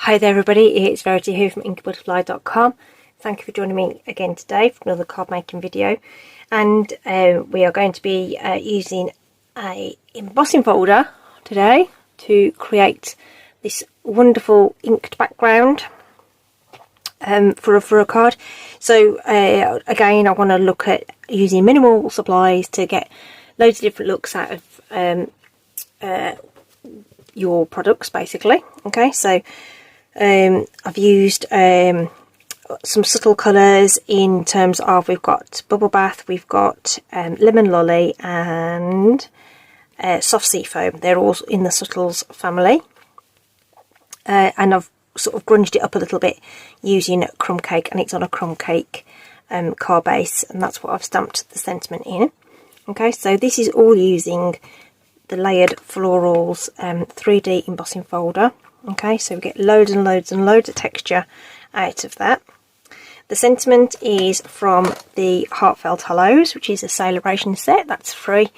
Hi there everybody, it's Verity here from inkybutterfly.com. Thank you for joining me again today for another card making video, and we are going to be using a embossing folder today to create this wonderful inked background for a card. So again, I want to look at using minimal supplies to get loads of different looks out of your products basically. Okay, so I've used some subtle colours in terms of, we've got Bubble Bath, we've got Lemon Lolly and Soft Sea Foam. They're all in the subtles family, and I've sort of grunged it up a little bit using crumb cake, and it's on a crumb cake card base, and that's what I've stamped the sentiment in. Okay, so this is all using the layered Florals 3D embossing folder. Okay, so we get loads and loads and loads of texture out of that. The sentiment is from the Heartfelt Hellos, which is a celebration set that's free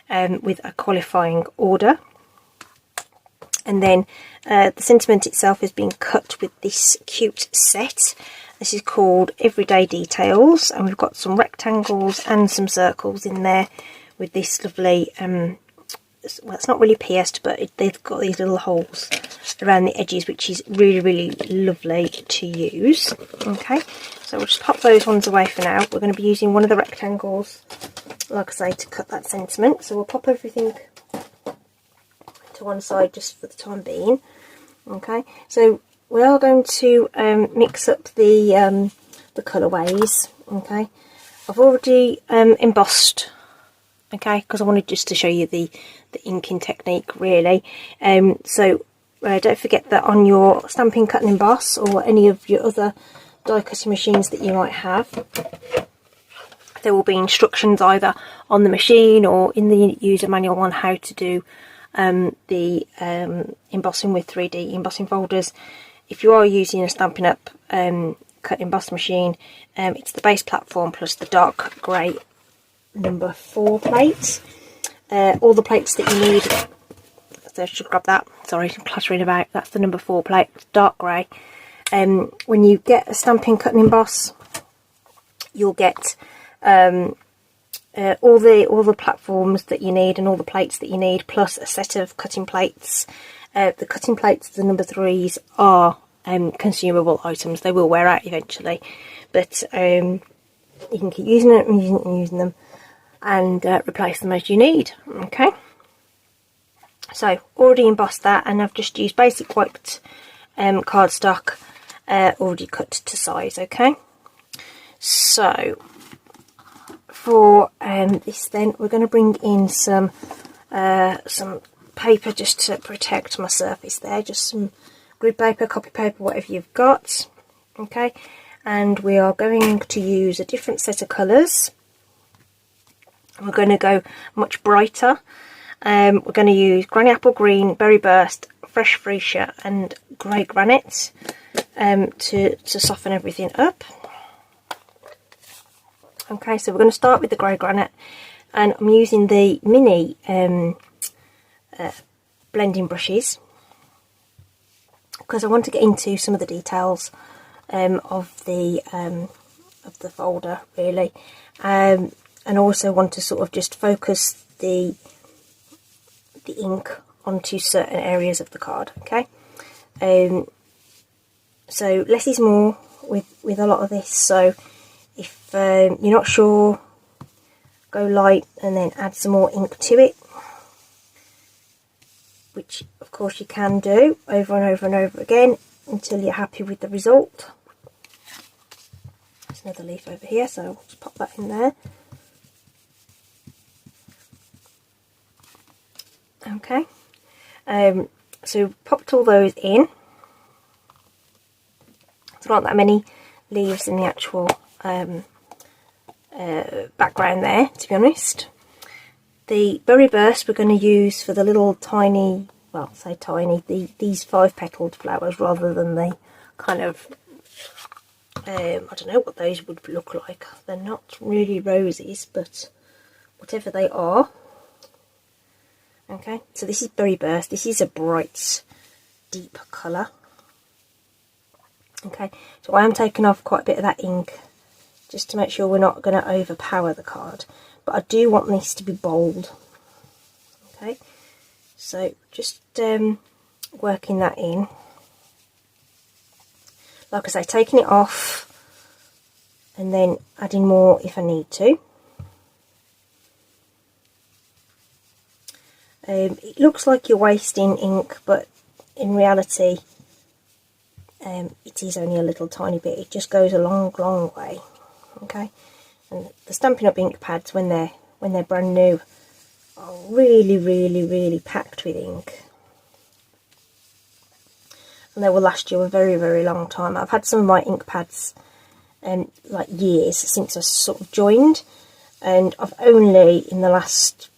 with a qualifying order. And then the sentiment itself is being cut with this cute set. This is called Everyday Details, and we've got some rectangles and some circles in there with this lovely well, it's not really pierced, but they've got these little holes around the edges, which is really lovely to use. Okay, so we'll just pop those ones away for now. We're going to be using one of the rectangles, like I say, to cut that sentiment. So we'll pop everything to one side just for the time being. Okay, so we are going to mix up the colourways. Okay, I've already embossed. Okay, because I wanted just to show you the inking technique really. So don't forget that on your Stampin' Cut and Emboss, or any of your other die cutting machines that you might have, there will be instructions either on the machine or in the user manual on how to do the embossing with 3D embossing folders. If you are using a Stampin' Up cut emboss machine, it's the base platform plus the dark grey number 4 plates. All the plates that you need, so I should grab that, sorry, I'm clattering about, that's the number 4 plate, dark grey. When you get a Stampin' Cut and Emboss, you'll get all the platforms that you need and all the plates that you need, plus a set of cutting plates. The cutting plates, the number 3s, are consumable items. They will wear out eventually, but you can keep using them and using them, and replace them as you need. Okay, so already embossed that, and I've just used basic white cardstock already cut to size. Okay, so for this then, we're going to bring in some paper just to protect my surface there, just some grid paper, copy paper, whatever you've got. Okay, and we are going to use a different set of colours. We're going to go much brighter. We're going to use Granny Apple Green, Berry Burst, Fresh Freesia and Grey Granite to soften everything up. Okay, so we're going to start with the Grey Granite, and I'm using the mini blending brushes because I want to get into some of the details of the folder really, and also want to sort of just focus the ink onto certain areas of the card. Okay, so less is more with a lot of this. So if you're not sure, go light and then add some more ink to it, which of course you can do over and over and over again until you're happy with the result. There's another leaf over here, so I'll just pop that in there. Okay, so popped all those in. There's not that many leaves in the actual background there, to be honest. The Berry Burst we're going to use for the little tiny, well, say tiny, these 5-petaled flowers, rather than the kind of, I don't know what those would look like. They're not really roses, but whatever they are. Okay, so this is Berry Burst. This is a bright, deep colour. Okay, so I am taking off quite a bit of that ink just to make sure we're not going to overpower the card, but I do want this to be bold. Okay, so just working that in. Like I say, taking it off and then adding more if I need to. It looks like you're wasting ink, but in reality it is only a little tiny bit. It just goes a long way. Okay, and the Stampin' Up ink pads, when they're brand new, are really packed with ink, and they will last you a very long time. I've had some of my ink pads like years since I sort of joined, and I've only in the last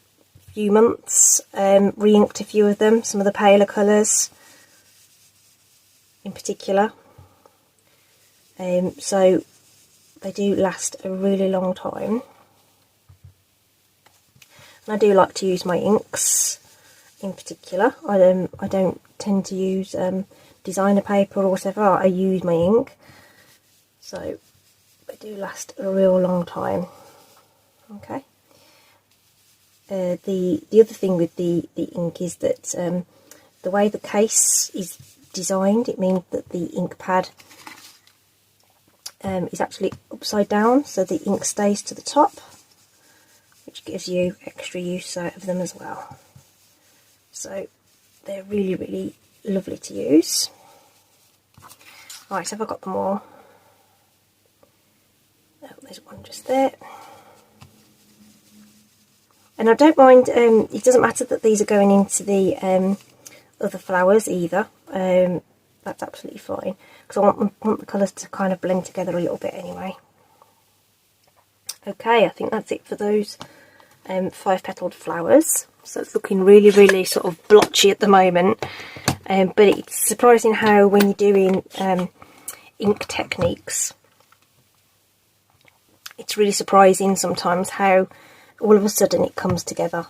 few months re-inked a few of them, some of the paler colours in particular, so they do last a really long time. And I do like to use my inks in particular. I don't tend to use designer paper or whatever. I use my ink, so they do last a real long time. Okay. The other thing with the ink is that the way the case is designed, it means that the ink pad is actually upside down, so the ink stays to the top, which gives you extra use out of them as well. So they're really lovely to use. Right, so have I got them all? Oh, there's one just there. And I don't mind, it doesn't matter that these are going into the other flowers either. That's absolutely fine, because I want the colours to kind of blend together a little bit anyway. Okay, I think that's it for those 5-petaled flowers. So it's looking really sort of blotchy at the moment, but it's surprising how when you're doing ink techniques, it's really surprising sometimes how all of a sudden it comes together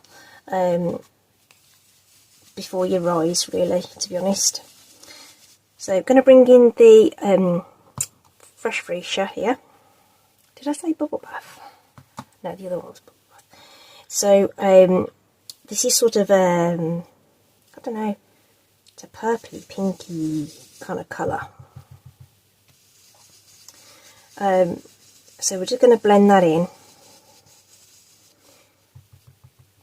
before your eyes, really, to be honest. So I'm going to bring in the Fresh Freesia here. Did I say bubble bath? No, the other one was bubble bath. So this is sort of I don't know, it's a purpley pinky kind of colour. So we're just going to blend that in,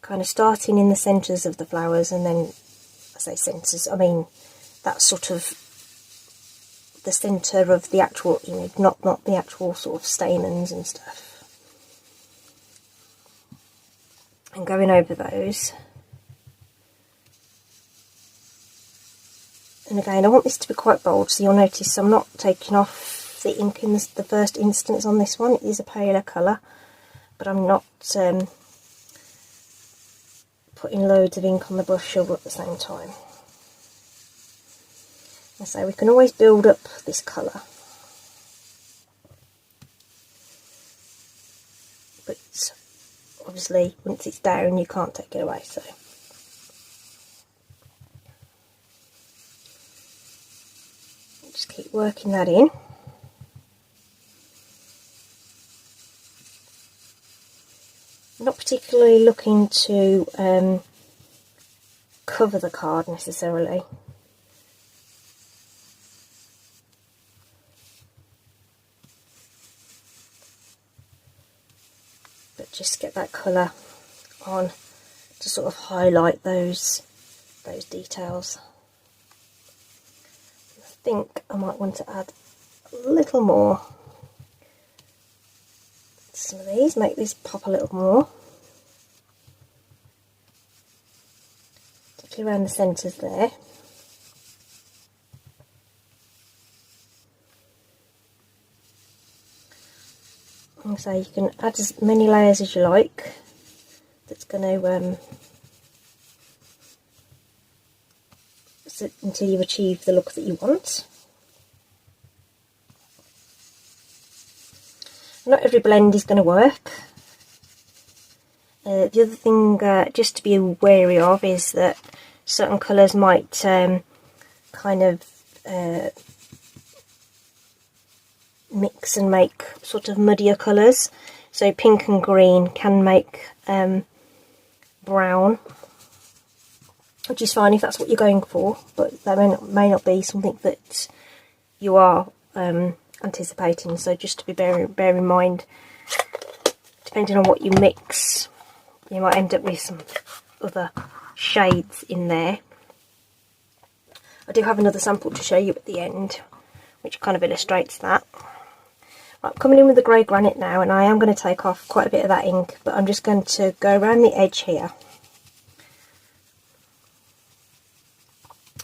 kind of starting in the centres of the flowers, and then, I say centres, I mean that's sort of the centre of the actual image, not the actual sort of stamens and stuff. And going over those. And again, I want this to be quite bold, so you'll notice I'm not taking off the ink in the first instance on this one. It is a paler colour, but I'm not putting loads of ink on the brush all at the same time. And so we can always build up this colour, but obviously once it's down you can't take it away. So just keep working that in. I'm not particularly looking to cover the card necessarily. But just get that colour on to sort of highlight those details. I think I might want to add a little more. Some of these, make these pop a little more, particularly around the centres there. And so you can add as many layers as you like. That's going to until you achieve the look that you want. Not every blend is going to work. The other thing just to be wary of is that certain colours might kind of mix and make sort of muddier colours. So pink and green can make brown, which is fine if that's what you're going for, but that may not be something that you are anticipating. So just to be bear in mind, depending on what you mix, you might end up with some other shades in there. I do have another sample to show you at the end, which kind of illustrates that. Right, coming in with the grey granite now, and I am going to take off quite a bit of that ink, but I'm just going to go around the edge here.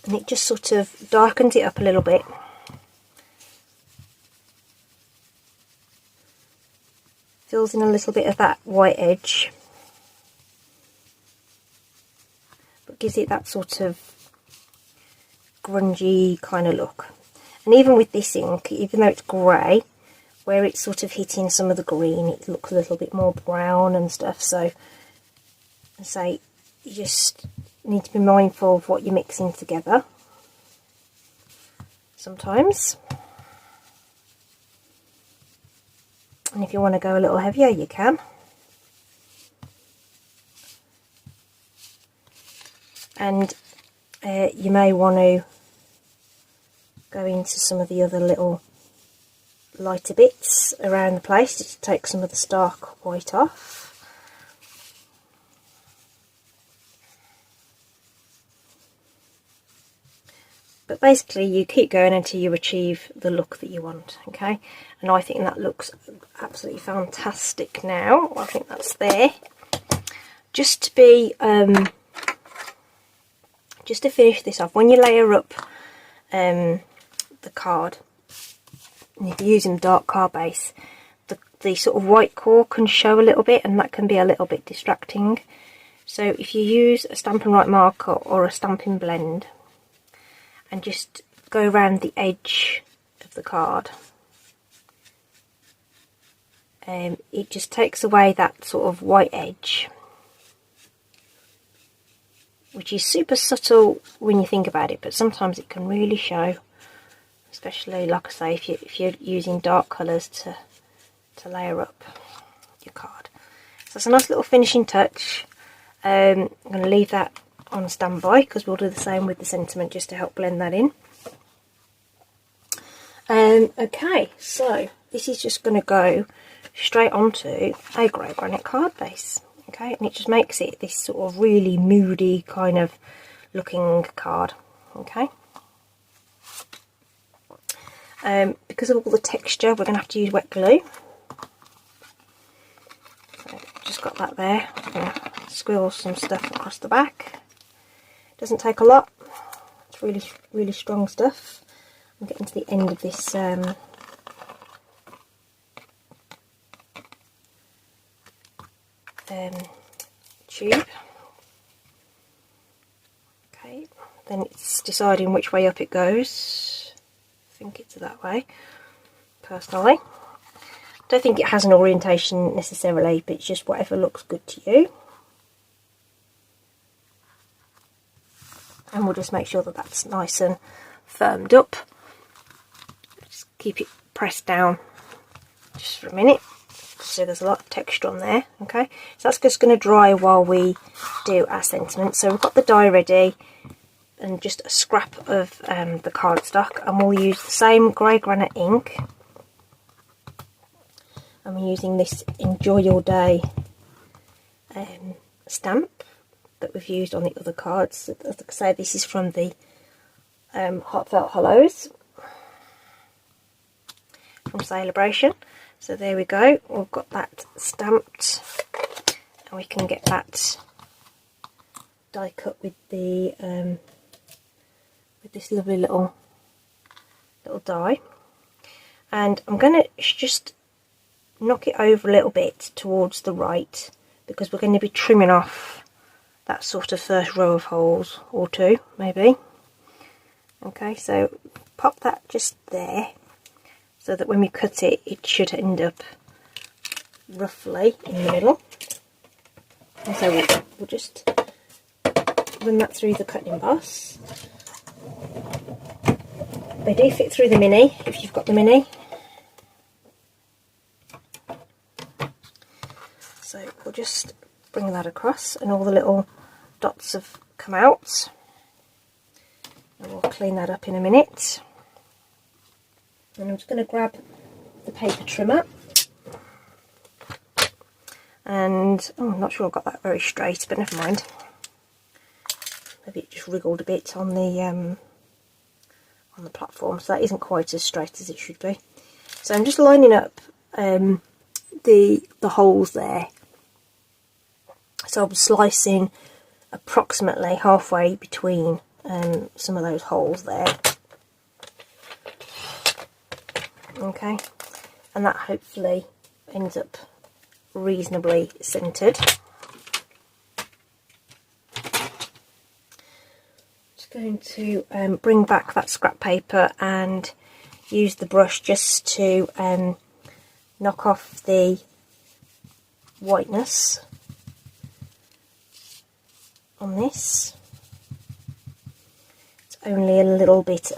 And it just sort of darkens it up a little bit. Fills in a little bit of that white edge, but gives it that sort of grungy kind of look. And even with this ink, even though it's grey, where it's sort of hitting some of the green, it looks a little bit more brown and stuff. So you just need to be mindful of what you're mixing together sometimes. And if you want to go a little heavier, you can. And you may want to go into some of the other little lighter bits around the place to take some of the stark white off. But basically you keep going until you achieve the look that you want, okay? And I think that looks absolutely fantastic now. I think that's there. Just to be just to finish this off, when you layer up the card, and if you're using dark card base, the sort of white core can show a little bit, and that can be a little bit distracting. So if you use a Stampin' Right marker or a Stampin' Blend and just go around the edge of the card, it just takes away that sort of white edge, which is super subtle when you think about it, but sometimes it can really show. Especially, like I say, if you're using dark colours to layer up your card. So it's a nice little finishing touch. I'm going to leave that on standby because we'll do the same with the sentiment just to help blend that in. Okay, so this is just going to go straight onto a grey granite card base. Okay, and it just makes it this sort of really moody kind of looking card. Okay. Because of all the texture, we're going to have to use wet glue. So just got that there. I'm going to squill some stuff across the back. Doesn't take a lot. It's really, really strong stuff. I'm getting to the end of this tube. Okay, then it's deciding which way up it goes. I think it's that way, personally. Don't think it has an orientation necessarily, but it's just whatever looks good to you. And we'll just make sure that that's nice and firmed up. Just keep it pressed down just for a minute, so there's a lot of texture on there. Okay, so that's just going to dry while we do our sentiment. So we've got the die ready, and just a scrap of the cardstock, and we'll use the same grey granite ink, and we're using this Enjoy Your Day stamp that we've used on the other cards. As I say, this is from the Heartfelt Hollows from Celebration. So there we go, we've got that stamped, and we can get that die cut with the this lovely little die. And I'm going to just knock it over a little bit towards the right, because we're going to be trimming off that sort of first row of holes, or two maybe. Okay, so pop that just there, so that when we cut it, it should end up roughly in the middle. And so we'll just run that through the cut emboss. They do fit through the mini if you've got the mini. just bring that across, and all the little dots have come out, and we'll clean that up in a minute. And I'm just going to grab the paper trimmer, and I'm not sure I got that very straight, but never mind. Maybe it just wriggled a bit on the platform, so that isn't quite as straight as it should be. So I'm just lining up the holes there. So I'm slicing approximately halfway between some of those holes there. Okay, and that hopefully ends up reasonably centered. Just going to bring back that scrap paper and use the brush just to knock off the whiteness on this. It's only a little bit,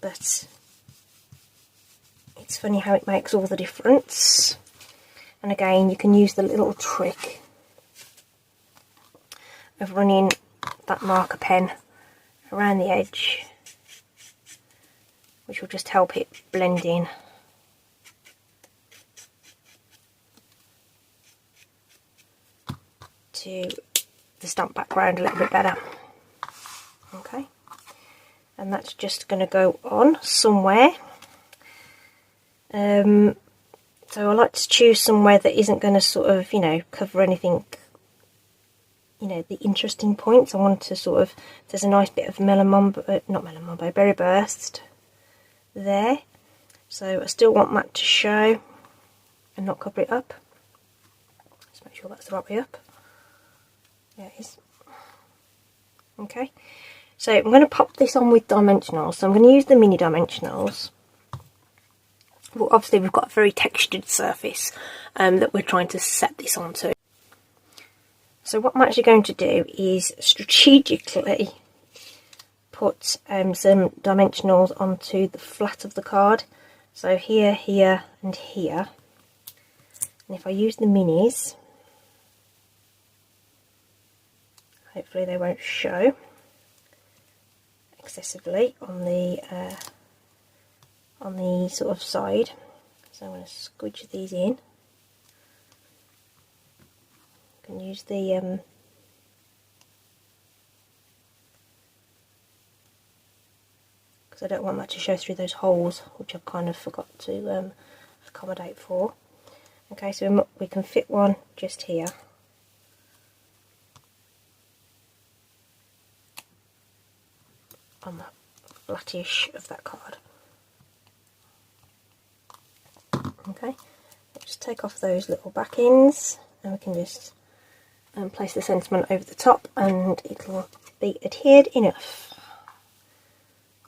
but it's funny how it makes all the difference. And again, you can use the little trick of running that marker pen around the edge, which will just help it blend in. To the stamp background a little bit better. Okay, and that's just going to go on somewhere. So I like to choose somewhere that isn't going to sort of, you know, cover anything, you know, the interesting points. I want to sort of, there's a nice bit of berry burst there, so I still want that to show and not cover it up. Let's make sure that's the right way up. There it is. Okay, so I'm going to pop this on with dimensionals. So I'm going to use the mini dimensionals. Well, obviously we've got a very textured surface that we're trying to set this onto. So what I'm actually going to do is strategically put some dimensionals onto the flat of the card. So here, here and here. And if I use the minis, hopefully they won't show excessively on the sort of side. So I'm going to squidge these in. You can use the because I don't want that to show through those holes, which I've kind of forgot to accommodate for. Okay, so we can fit one just here. On the flattish of that card. Okay, let's just take off those little backings, and we can just place the sentiment over the top, and it'll be adhered enough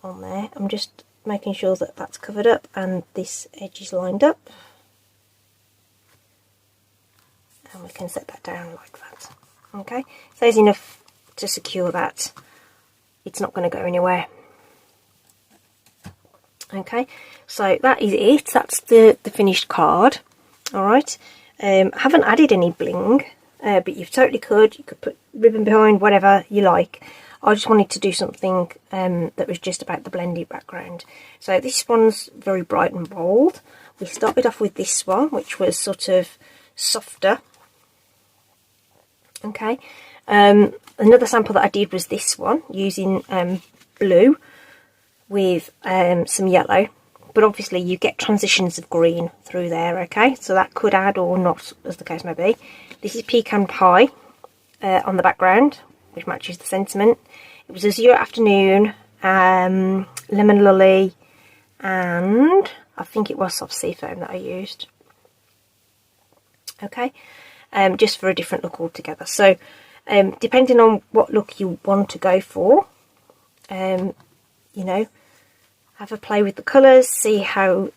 on there. I'm just making sure that that's covered up and this edge is lined up, and we can set that down like that. Okay, so there's enough to secure that. It's not going to go anywhere. Okay, so that is it. That's the finished card. Alright, haven't added any bling, but you totally could. You could put ribbon behind, whatever you like. I just wanted to do something that was just about the blended background. So this one's very bright and bold. We started off with this one, which was sort of softer. Okay, another sample that I did was this one, using blue with some yellow, but obviously you get transitions of green through there. Okay, so that could add or not, as the case may be. This is pecan pie on the background, which matches the sentiment. It was Azure Afternoon, Lemon Lolly, and I think it was Soft Sea Foam that I used. Okay, just for a different look altogether. So depending on what look you want to go for, you know, have a play with the colours, see how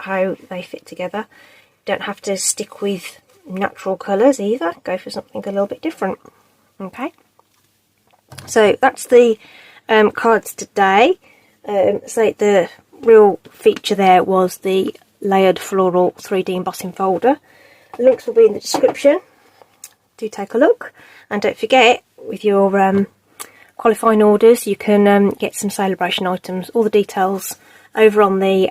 they fit together. Don't have to stick with natural colours either, go for something a little bit different. Okay, so that's the cards today. So the real feature there was the layered floral 3D embossing folder. The links will be in the description. Do take a look, and don't forget, with your qualifying orders, you can get some celebration items. All the details over on the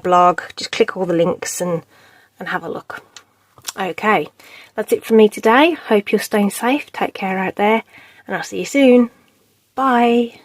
blog. Just click all the links and have a look. Okay, that's it from me today. Hope you're staying safe. Take care out there, and I'll see you soon. Bye.